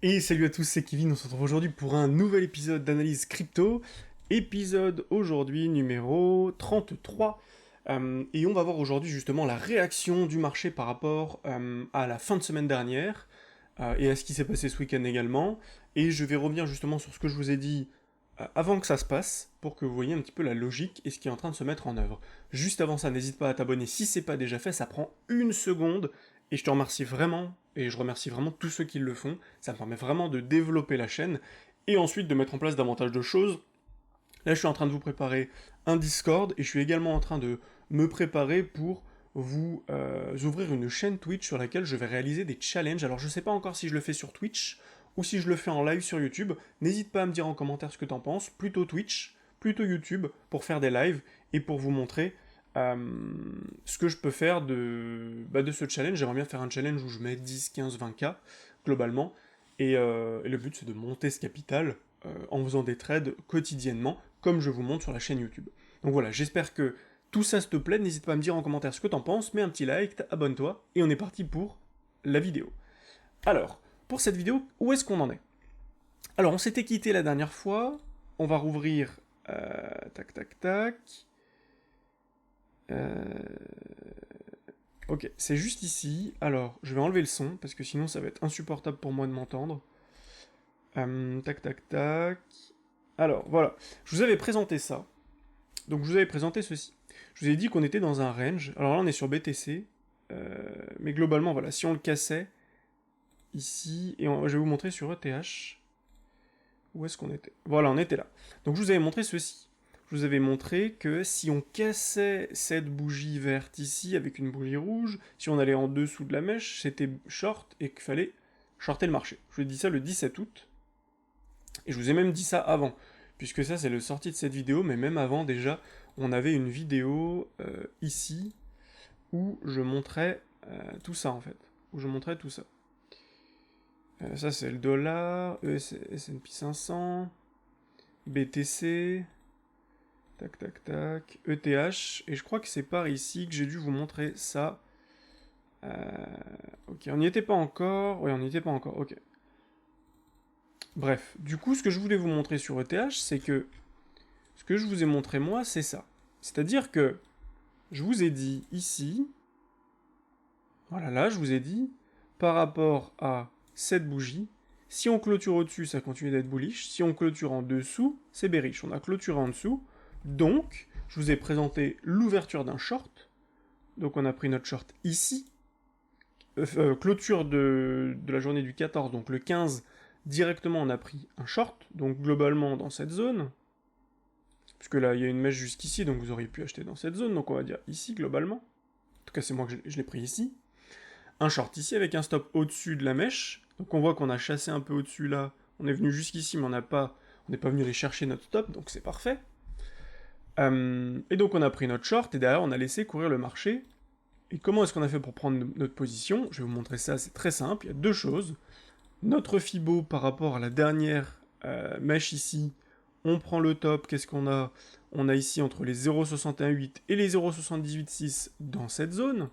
Et salut à tous, c'est Kevin, on se retrouve aujourd'hui pour un nouvel épisode d'analyse crypto, épisode aujourd'hui numéro 33, et on va voir aujourd'hui justement la réaction du marché par rapport à la fin de semaine dernière, et à ce qui s'est passé ce week-end également, et je vais revenir justement sur ce que je vous ai dit avant que ça se passe, pour que vous voyez un petit peu la logique et ce qui est en train de se mettre en œuvre. Juste avant ça, n'hésite pas à t'abonner si c'est pas déjà fait, ça prend une seconde, et je te remercie vraiment, et je remercie vraiment tous ceux qui le font, ça me permet vraiment de développer la chaîne, et ensuite de mettre en place davantage de choses. Là je suis en train de vous préparer un Discord, et je suis également en train de me préparer pour vous ouvrir une chaîne Twitch sur laquelle je vais réaliser des challenges. Alors je sais pas encore si je le fais sur Twitch, ou si je le fais en live sur YouTube, n'hésite pas à me dire en commentaire ce que t'en penses, plutôt Twitch, plutôt YouTube, pour faire des lives, et pour vous montrer euh, ce que je peux faire de ce challenge. J'aimerais bien faire un challenge où je mets 10, 15, 20K, globalement, et le but c'est de monter ce capital en faisant des trades quotidiennement, comme je vous montre sur la chaîne YouTube. Donc voilà, j'espère que tout ça te plaît, n'hésite pas à me dire en commentaire ce que t'en penses, mets un petit like, abonne-toi, et on est parti pour la vidéo. Alors, pour cette vidéo, où est-ce qu'on en est? Alors, on s'était quitté la dernière fois, on va rouvrir, tac tac tac, ok, c'est juste ici, alors, je vais enlever le son, parce que sinon ça va être insupportable pour moi de m'entendre. Tac tac tac, alors, voilà, je vous avais présenté ça, donc je vous avais présenté ceci. Je vous ai dit qu'on était dans un range, alors là on est sur BTC, mais globalement, voilà, si on le cassait, ici, et je vais vous montrer sur ETH, où est-ce qu'on était? Voilà, on était là. Donc je vous avais montré ceci. Je vous avais montré que si on cassait cette bougie verte ici avec une bougie rouge, si on allait en dessous de la mèche, c'était short et qu'il fallait shorter le marché. Je vous ai dit ça le 17 août, et je vous ai même dit ça avant, puisque ça c'est le sorti de cette vidéo, mais même avant déjà, on avait une vidéo ici, où je montrais tout ça en fait. Où je montrais tout ça. Ça c'est le dollar, S&P 500, BTC, tac tac tac, ETH, et je crois que c'est par ici que j'ai dû vous montrer ça. Ok, on n'y était pas encore, oui on n'y était pas encore, ok. Bref, du coup ce que je voulais vous montrer sur ETH, c'est que ce que je vous ai montré moi, c'est ça. C'est-à-dire que je vous ai dit ici, voilà là, je vous ai dit, par rapport à cette bougie, si on clôture au-dessus, ça continue d'être bullish, si on clôture en dessous, c'est bearish. On a clôturé en dessous, donc je vous ai présenté l'ouverture d'un short, donc on a pris notre short ici, clôture de la journée du 14, donc le 15, directement on a pris un short, donc globalement dans cette zone, puisque là il y a une mèche jusqu'ici, donc vous auriez pu acheter dans cette zone, donc on va dire ici globalement, en tout cas c'est moi que je l'ai pris ici, un short ici avec un stop au-dessus de la mèche, donc on voit qu'on a chassé un peu au-dessus là, on est venu jusqu'ici mais on n'est pas venu aller chercher notre stop, donc c'est parfait. Et donc on a pris notre short et derrière on a laissé courir le marché. Et comment est-ce qu'on a fait pour prendre notre position? Je vais vous montrer ça, c'est très simple, il y a deux choses. Notre Fibo par rapport à la dernière mèche ici, on prend le top, qu'est-ce qu'on a? On a ici entre les 0,618 et les 0,786 dans cette zone.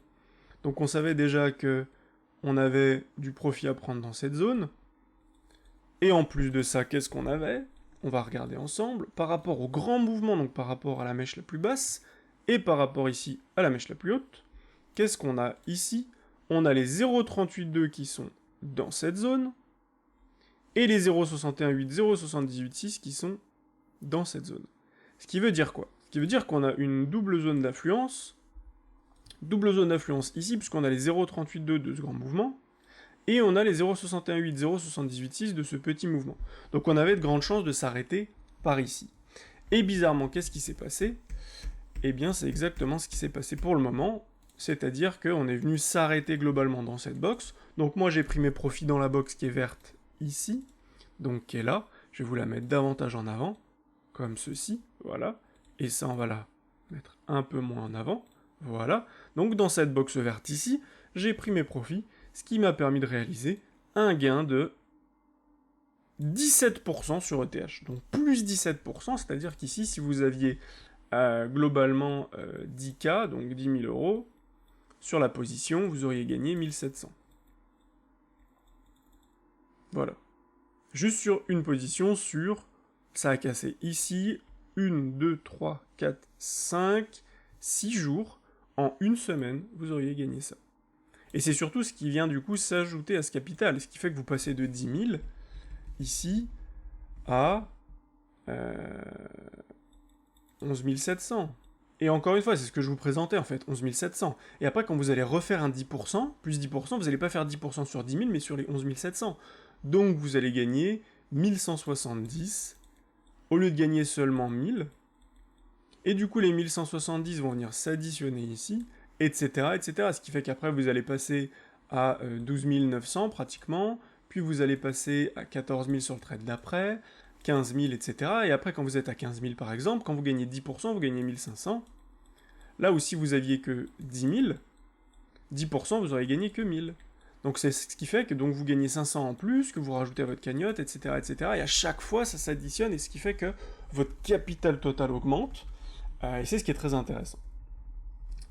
Donc on savait déjà que on avait du profit à prendre dans cette zone. Et en plus de ça, qu'est-ce qu'on avait? On va regarder ensemble. Par rapport au grand mouvement, donc par rapport à la mèche la plus basse, et par rapport ici à la mèche la plus haute, qu'est-ce qu'on a ici? On a les 0,382 qui sont dans cette zone, et les 0,618, 0,786 qui sont dans cette zone. Ce qui veut dire quoi? Ce qui veut dire qu'on a une double zone d'influence ici, puisqu'on a les 0,382 de ce grand mouvement, et on a les 0,618, 0,786 de ce petit mouvement. Donc on avait de grandes chances de s'arrêter par ici. Et bizarrement, qu'est-ce qui s'est passé? Eh bien, c'est exactement ce qui s'est passé pour le moment, c'est-à-dire qu'on est venu s'arrêter globalement dans cette box. Donc moi, j'ai pris mes profits dans la box qui est verte ici, donc qui est là. Je vais vous la mettre davantage en avant, comme ceci, voilà. Et ça, on va la mettre un peu moins en avant, voilà. Donc dans cette box verte ici, j'ai pris mes profits, ce qui m'a permis de réaliser un gain de 17% sur ETH. Donc plus 17%, c'est-à-dire qu'ici, si vous aviez globalement 10K, donc 10 000 euros, sur la position, vous auriez gagné 1700. Voilà. juste sur une position, ça a cassé ici, 1, 2, 3, 4, 5, 6 jours, en une semaine, vous auriez gagné ça. Et c'est surtout ce qui vient du coup s'ajouter à ce capital, ce qui fait que vous passez de 10 000, ici, à 11 700. Et encore une fois, c'est ce que je vous présentais en fait, 11 700. Et après, quand vous allez refaire un 10%, plus 10%, vous n'allez pas faire 10% sur 10 000, mais sur les 11 700. Donc vous allez gagner 1170, au lieu de gagner seulement 1000. Et du coup, les 1170 vont venir s'additionner ici, etc., etc. Ce qui fait qu'après, vous allez passer à 12 900 pratiquement, puis vous allez passer à 14 000 sur le trade d'après, 15 000, etc. Et après, quand vous êtes à 15 000 par exemple, quand vous gagnez 10%, vous gagnez 1500. Là où si vous aviez que 10 000, 10%, vous auriez gagné que 1000. Donc c'est ce qui fait que donc vous gagnez 500 en plus, que vous rajoutez à votre cagnotte, etc., etc. Et à chaque fois, ça s'additionne, et ce qui fait que votre capital total augmente. Et c'est ce qui est très intéressant.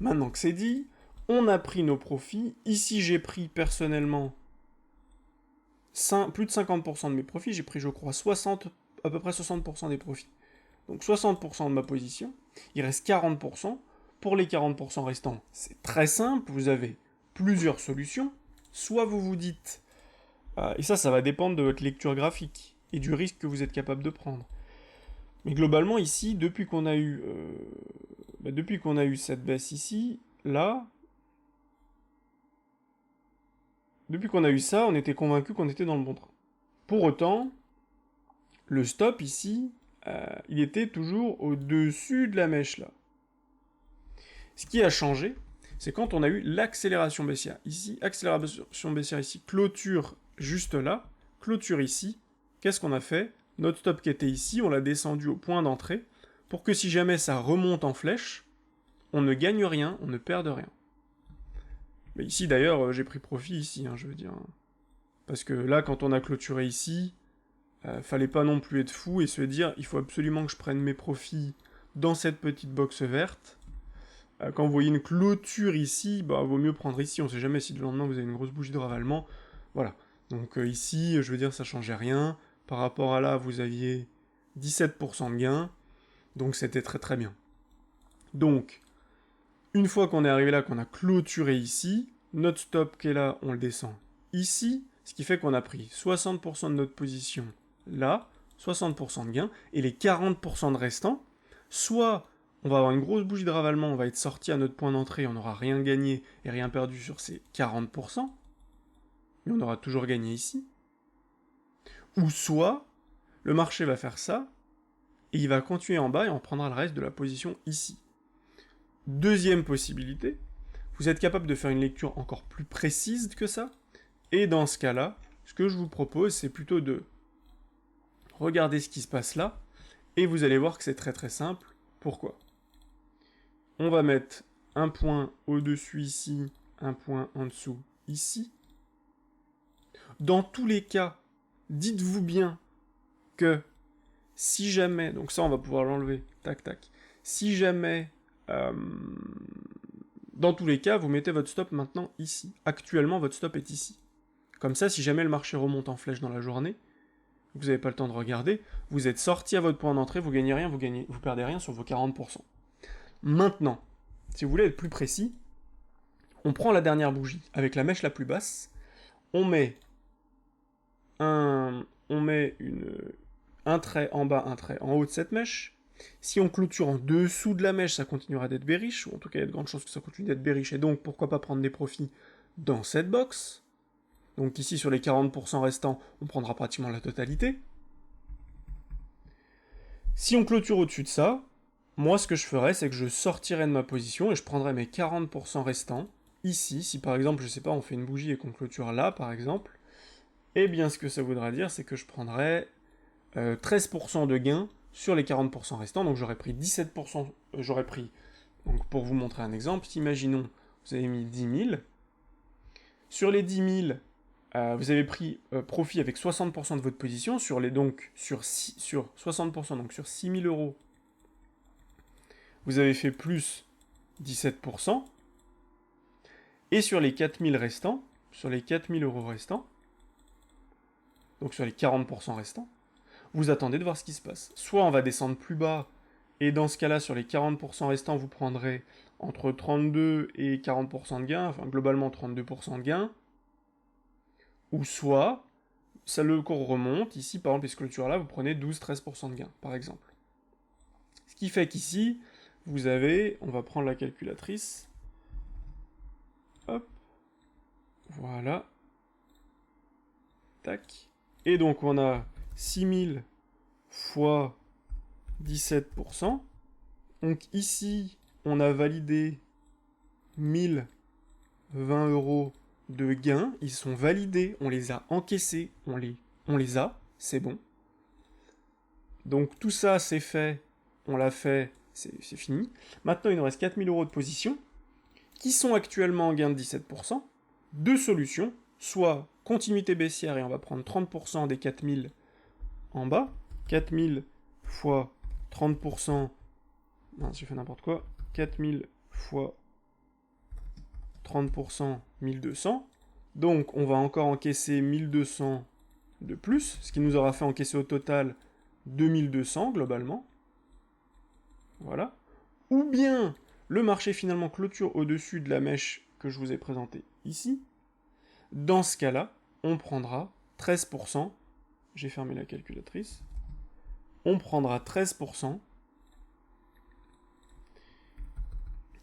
Maintenant que c'est dit, on a pris nos profits. Ici, j'ai pris personnellement plus de 50% de mes profits. J'ai pris, je crois, à peu près 60% des profits. Donc 60% de ma position. Il reste 40%. Pour les 40% restants, c'est très simple. Vous avez plusieurs solutions. Soit vous vous dites, et ça va dépendre de votre lecture graphique et du risque que vous êtes capable de prendre. Mais globalement, ici, depuis qu'on a eu cette baisse ici, là, depuis qu'on a eu ça, on était convaincu qu'on était dans le bon train. Pour autant, le stop ici, il était toujours au-dessus de la mèche là. Ce qui a changé, c'est quand on a eu l'accélération baissière. Ici, accélération baissière ici, clôture juste là, clôture ici. Qu'est-ce qu'on a fait? Notre stop qui était ici, on l'a descendu au point d'entrée, pour que si jamais ça remonte en flèche, on ne gagne rien, on ne perde rien. Mais ici d'ailleurs, j'ai pris profit ici, je veux dire. Parce que là, quand on a clôturé ici, fallait pas non plus être fou et se dire, il faut absolument que je prenne mes profits dans cette petite box verte. Quand vous voyez une clôture ici, vaut mieux prendre ici, on sait jamais si le lendemain vous avez une grosse bougie de ravalement. Voilà. Donc ici, je veux dire, ça changeait rien. Par rapport à là, vous aviez 17% de gain. Donc c'était très très bien. Donc, une fois qu'on est arrivé là, qu'on a clôturé ici, notre stop qui est là, on le descend ici, ce qui fait qu'on a pris 60% de notre position là, 60% de gain, et les 40% de restants, soit on va avoir une grosse bougie de ravalement, on va être sorti à notre point d'entrée, on n'aura rien gagné et rien perdu sur ces 40%, mais on aura toujours gagné ici, ou soit le marché va faire ça, et il va continuer en bas et on prendra le reste de la position ici. Deuxième possibilité, vous êtes capable de faire une lecture encore plus précise que ça, et dans ce cas-là, ce que je vous propose, c'est plutôt de regarder ce qui se passe là, et vous allez voir que c'est très très simple. Pourquoi? On va mettre un point au-dessus ici, un point en dessous ici. Dans tous les cas, dites-vous bien que si jamais, donc ça on va pouvoir l'enlever, tac tac, si jamais, dans tous les cas, vous mettez votre stop maintenant ici. Actuellement, votre stop est ici. Comme ça, si jamais le marché remonte en flèche dans la journée, vous n'avez pas le temps de regarder, vous êtes sorti à votre point d'entrée, vous gagnez rien, vous perdez rien sur vos 40%. Maintenant, si vous voulez être plus précis, on prend la dernière bougie avec la mèche la plus basse, on met un trait en bas, un trait en haut de cette mèche. Si on clôture en dessous de la mèche, ça continuera d'être bearish, ou en tout cas il y a de grandes chances que ça continue d'être bearish, et donc pourquoi pas prendre des profits dans cette box. Donc ici sur les 40% restants, on prendra pratiquement la totalité. Si on clôture au-dessus de ça, moi ce que je ferais, c'est que je sortirais de ma position et je prendrais mes 40% restants, ici, si par exemple, je sais pas, on fait une bougie et qu'on clôture là, par exemple, eh bien ce que ça voudra dire, c'est que je prendrais 13% de gain sur les 40% restants, donc j'aurais pris 17%, donc pour vous montrer un exemple, imaginons, vous avez mis 10 000, sur les 10 000, vous avez pris profit avec 60% de votre position, sur 60%, donc sur 6 000 euros, vous avez fait plus 17%, et sur les 4 000 restants, sur les 4 000 euros restants, donc sur les 40% restants, vous attendez de voir ce qui se passe. Soit on va descendre plus bas, et dans ce cas-là, sur les 40% restants, vous prendrez entre 32 et 40% de gain, enfin globalement 32% de gain, ou soit, ça le cours remonte, ici par exemple les clôtures là, vous prenez 12-13% de gain, par exemple. Ce qui fait qu'ici, vous avez, on va prendre la calculatrice, hop, voilà, tac, et donc on a 6000 fois 17%, donc ici, on a validé 1020 euros de gains, ils sont validés, on les a encaissés, on les a, c'est bon. Donc tout ça c'est fait, on l'a fait, c'est fini. Maintenant il nous reste 4000 euros de position, qui sont actuellement en gain de 17%. Deux solutions, soit continuité baissière et on va prendre 30% des 4000 en bas, 4000 fois 30%, non, j'ai fait n'importe quoi, 4000 fois 30%, 1200. Donc on va encore encaisser 1200 de plus, ce qui nous aura fait encaisser au total 2200 globalement. Voilà. Ou bien le marché finalement clôture au-dessus de la mèche que je vous ai présentée ici. Dans ce cas-là, on prendra 13%. J'ai fermé la calculatrice. On prendra 13%.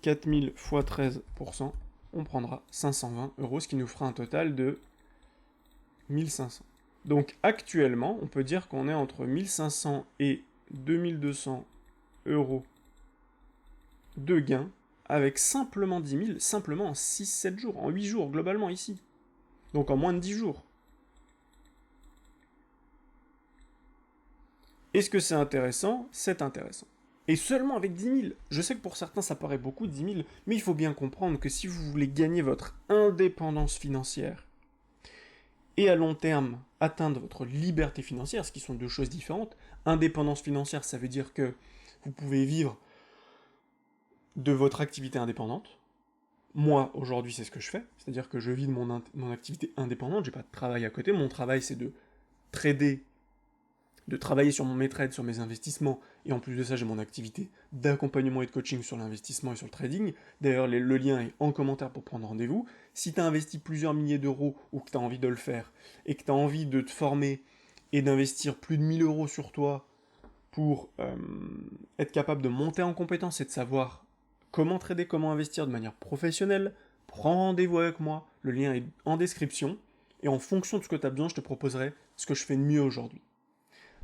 4000 fois 13%, on prendra 520 euros, ce qui nous fera un total de 1500. Donc actuellement, on peut dire qu'on est entre 1500 et 2200 euros de gains avec simplement 10 000, simplement en 6-7 jours, en 8 jours globalement ici. Donc en moins de 10 jours. Est-ce que c'est intéressant? C'est intéressant. Et seulement avec 10 000. Je sais que pour certains ça paraît beaucoup 10 000, mais il faut bien comprendre que si vous voulez gagner votre indépendance financière et à long terme atteindre votre liberté financière, ce qui sont deux choses différentes, indépendance financière ça veut dire que vous pouvez vivre de votre activité indépendante. Moi, aujourd'hui, c'est ce que je fais, c'est-à-dire que je vis de mon activité indépendante, j'ai pas de travail à côté, mon travail c'est de trader, de travailler sur mon métrade, sur mes investissements, et en plus de ça, j'ai mon activité d'accompagnement et de coaching sur l'investissement et sur le trading. D'ailleurs, le lien est en commentaire pour prendre rendez-vous. Si tu as investi plusieurs milliers d'euros ou que tu as envie de le faire, et que tu as envie de te former et d'investir plus de 1000 euros sur toi pour être capable de monter en compétence et de savoir comment trader, comment investir de manière professionnelle, prends rendez-vous avec moi, le lien est en description, et en fonction de ce que tu as besoin, je te proposerai ce que je fais de mieux aujourd'hui.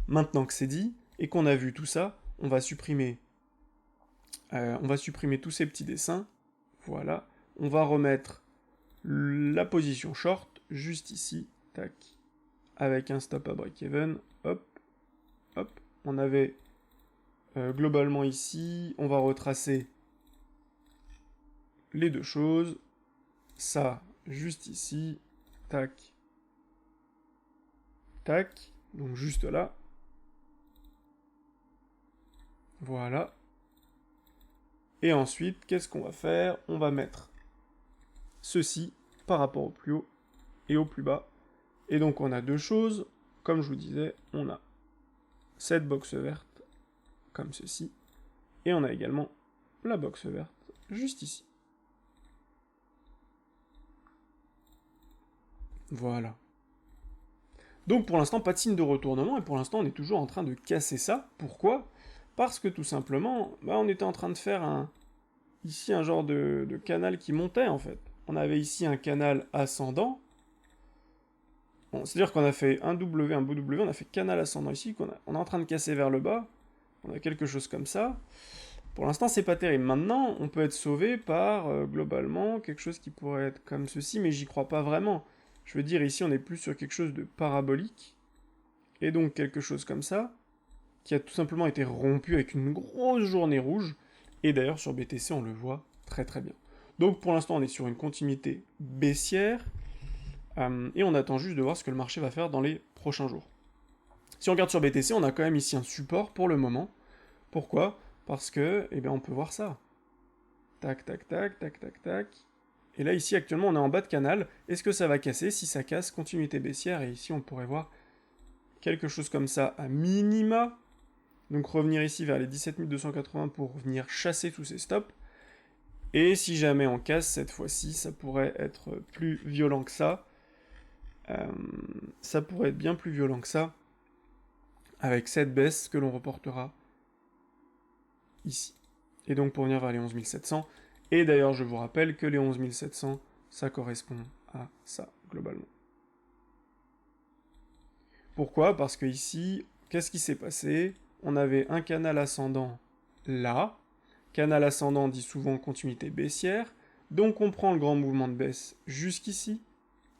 Maintenant que c'est dit, et qu'on a vu tout ça, on va supprimer tous ces petits dessins, voilà, on va remettre la position short, juste ici, tac, avec un stop à break-even, hop, hop, on avait globalement ici, on va retracer les deux choses, ça, juste ici, tac, tac, donc juste là, voilà, et ensuite, qu'est-ce qu'on va faire? On va mettre ceci par rapport au plus haut et au plus bas, et donc on a deux choses, comme je vous disais, on a cette box verte, comme ceci, et on a également la box verte, juste ici. Voilà. Donc pour l'instant, pas de signe de retournement, et pour l'instant, on est toujours en train de casser ça. Pourquoi? Parce que tout simplement, on était en train de faire ici un genre de canal qui montait, en fait. On avait ici un canal ascendant. Bon, c'est-à-dire qu'on a fait un W, un beau W, on a fait canal ascendant ici, on est en train de casser vers le bas. On a quelque chose comme ça. Pour l'instant, c'est pas terrible. Maintenant, on peut être sauvé par, globalement, quelque chose qui pourrait être comme ceci, mais j'y crois pas vraiment. Je veux dire, ici, on est plus sur quelque chose de parabolique, et donc quelque chose comme ça, qui a tout simplement été rompu avec une grosse journée rouge, et d'ailleurs, sur BTC, on le voit très très bien. Donc, pour l'instant, on est sur une continuité baissière, et on attend juste de voir ce que le marché va faire dans les prochains jours. Si on regarde sur BTC, on a quand même ici un support pour le moment. Pourquoi? Parce que, on peut voir ça. Tac, tac, tac, tac, tac, tac. Et là, ici, actuellement, on est en bas de canal. Est-ce que ça va casser? Si ça casse, continuité baissière. Et ici, on pourrait voir quelque chose comme ça à minima. Donc revenir ici vers les 17 280 pour venir chasser tous ces stops. Et si jamais on casse, cette fois-ci, ça pourrait être plus violent que ça. Ça pourrait être bien plus violent que ça, avec cette baisse que l'on reportera ici. Et donc pour venir vers les 11 700. Et d'ailleurs, je vous rappelle que les 11 700, ça correspond à ça, globalement. Pourquoi? Parce que ici, qu'est-ce qui s'est passé? On avait un canal ascendant là. Canal ascendant dit souvent continuité baissière. Donc on prend le grand mouvement de baisse jusqu'ici.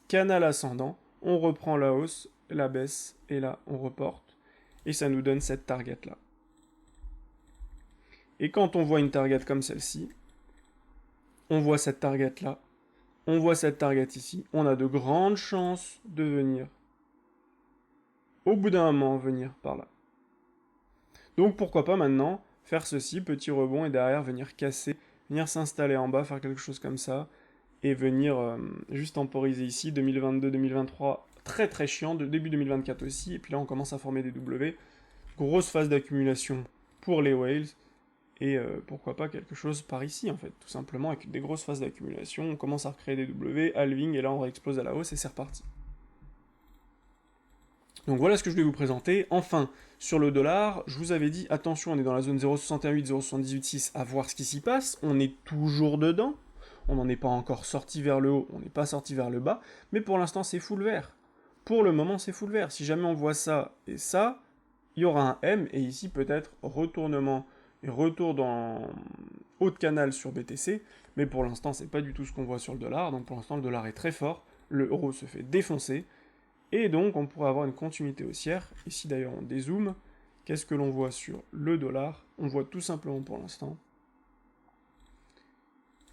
Canal ascendant, on reprend la hausse, la baisse, et là on reporte. Et ça nous donne cette target là. Et quand on voit une target comme celle-ci, on voit cette target là, on voit cette target ici, on a de grandes chances de venir, au bout d'un moment, venir par là. Donc pourquoi pas maintenant faire ceci, petit rebond, et derrière venir casser, venir s'installer en bas, faire quelque chose comme ça, et venir juste temporiser ici, 2022-2023, très très chiant, de début 2024 aussi, et puis là on commence à former des W, grosse phase d'accumulation pour les whales, et pourquoi pas quelque chose par ici en fait, tout simplement, avec des grosses phases d'accumulation, on commence à recréer des W, halving, et là on réexplose à la hausse, et c'est reparti. Donc voilà ce que je voulais vous présenter. Enfin, sur le dollar, je vous avais dit, attention, on est dans la zone 0,68, 0,786, à voir ce qui s'y passe, on est toujours dedans, on n'en est pas encore sorti vers le haut, on n'est pas sorti vers le bas, mais pour l'instant c'est full vert. Pour le moment c'est full vert. Si jamais on voit ça et ça, il y aura un M, et ici peut-être retournement et retour dans haut de canal sur BTC, mais pour l'instant c'est pas du tout ce qu'on voit sur le dollar, donc pour l'instant le dollar est très fort, le euro se fait défoncer, et donc on pourrait avoir une continuité haussière. Ici d'ailleurs on dézoome, qu'est-ce que l'on voit sur le dollar? On voit tout simplement pour l'instant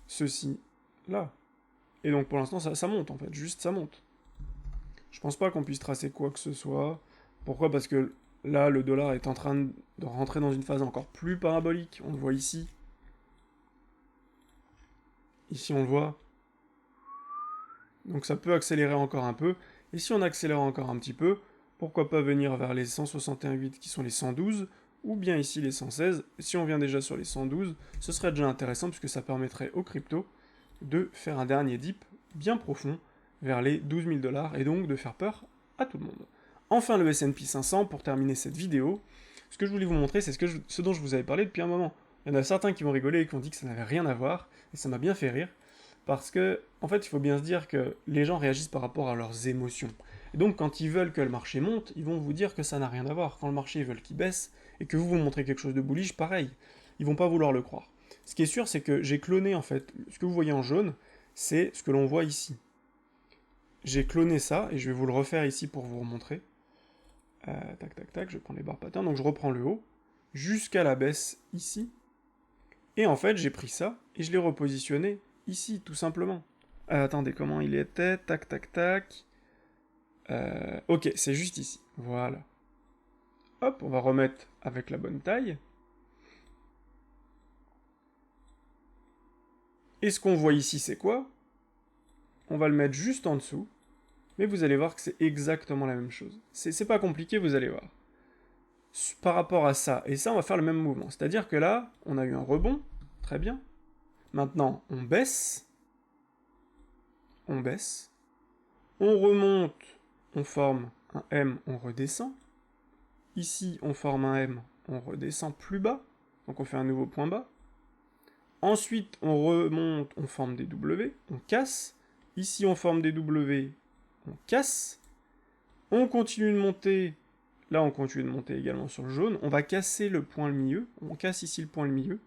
ceci là. Et donc pour l'instant ça monte en fait, juste ça monte. Je pense pas qu'on puisse tracer quoi que ce soit. Pourquoi? Parce que là le dollar est en train de rentrer dans une phase encore plus parabolique, on le voit ici. Ici on le voit. Donc ça peut accélérer encore un peu. Et si on accélère encore un petit peu, pourquoi pas venir vers les 161,8 qui sont les 112, ou bien ici les 116. Si on vient déjà sur les 112, ce serait déjà intéressant puisque ça permettrait aux cryptos de faire un dernier dip bien profond vers les 12 000 $, et donc de faire peur à tout le monde. Enfin le S&P 500, pour terminer cette vidéo, ce que je voulais vous montrer, c'est ce dont je vous avais parlé depuis un moment. Il y en a certains qui m'ont rigolé et qui ont dit que ça n'avait rien à voir, et ça m'a bien fait rire. Parce que, en fait, il faut bien se dire que les gens réagissent par rapport à leurs émotions. Et donc, quand ils veulent que le marché monte, ils vont vous dire que ça n'a rien à voir. Quand le marché, ils veulent qu'il baisse, et que vous montrez quelque chose de bullish, pareil. Ils vont pas vouloir le croire. Ce qui est sûr, c'est que j'ai cloné, en fait, ce que vous voyez en jaune, c'est ce que l'on voit ici. J'ai cloné ça, et je vais vous le refaire ici pour vous remontrer. Tac, tac, tac, je prends les barres patterns, donc je reprends le haut, jusqu'à la baisse ici. Et en fait, j'ai pris ça, et je l'ai repositionné ici, tout simplement. Attendez, comment il était? Tac, tac, tac. Ok, c'est juste ici. Voilà. Hop, on va remettre avec la bonne taille. Et ce qu'on voit ici, c'est quoi? On va le mettre juste en dessous. Mais vous allez voir que c'est exactement la même chose. C'est pas compliqué, vous allez voir. Par rapport à ça et ça, on va faire le même mouvement. C'est-à-dire que là, on a eu un rebond. Très bien. Maintenant, on baisse. On baisse. On remonte. On forme un M, on redescend. Ici, on forme un M, on redescend plus bas. Donc on fait un nouveau point bas. Ensuite, on remonte, on forme des W, on casse. Ici, on forme des W, on casse. On continue de monter. Là, on continue de monter également sur le jaune. On va casser le point le milieu. On casse ici le point le milieu.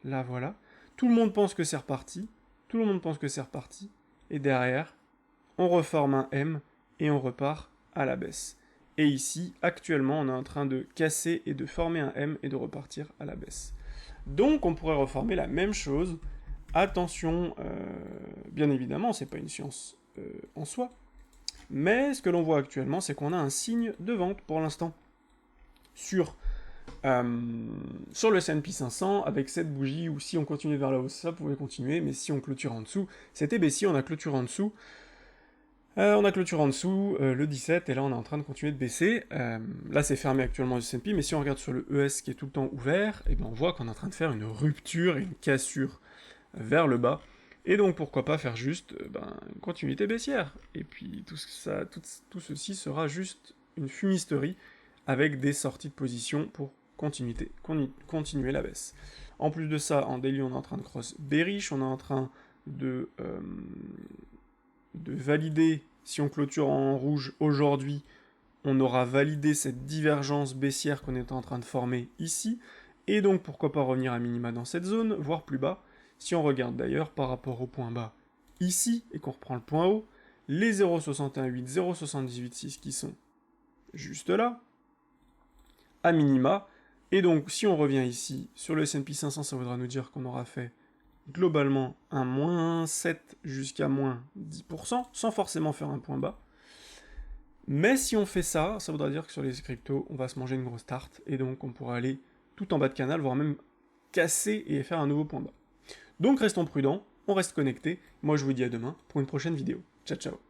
Là, voilà. Tout le monde pense que c'est reparti. Tout le monde pense que c'est reparti. Et derrière, on reforme un M et on repart à la baisse. Et ici, actuellement, on est en train de casser et de former un M et de repartir à la baisse. Donc, on pourrait reformer la même chose. Attention, bien évidemment, c'est pas une science en soi. Mais ce que l'on voit actuellement, c'est qu'on a un signe de vente pour l'instant. Sur le S&P 500, avec cette bougie, ou si on continue vers la hausse, ça pouvait continuer, mais si on clôture en dessous, c'était baissier, on a clôturé en dessous. On a clôture en dessous, le 17, et là on est en train de continuer de baisser. Là c'est fermé actuellement le S&P, mais si on regarde sur le ES qui est tout le temps ouvert, et ben on voit qu'on est en train de faire une rupture et une cassure vers le bas. Et donc pourquoi pas faire juste une continuité baissière. Et puis tout ceci sera juste une fumisterie avec des sorties de position pour continuer la baisse. En plus de ça, en daily on est en train de cross bearish, on est en train de valider, si on clôture en rouge aujourd'hui, on aura validé cette divergence baissière qu'on est en train de former ici, et donc pourquoi pas revenir à minima dans cette zone, voire plus bas. Si on regarde d'ailleurs par rapport au point bas ici, et qu'on reprend le point haut, les 0,68, 0,786 qui sont juste là, à minima, et donc si on revient ici, sur le S&P 500, ça voudra nous dire qu'on aura fait globalement un moins 7 jusqu'à moins 10%, sans forcément faire un point bas. Mais si on fait ça, ça voudra dire que sur les cryptos, on va se manger une grosse tarte, et donc on pourra aller tout en bas de canal, voire même casser et faire un nouveau point bas. Donc restons prudents, on reste connectés, moi je vous dis à demain pour une prochaine vidéo. Ciao ciao.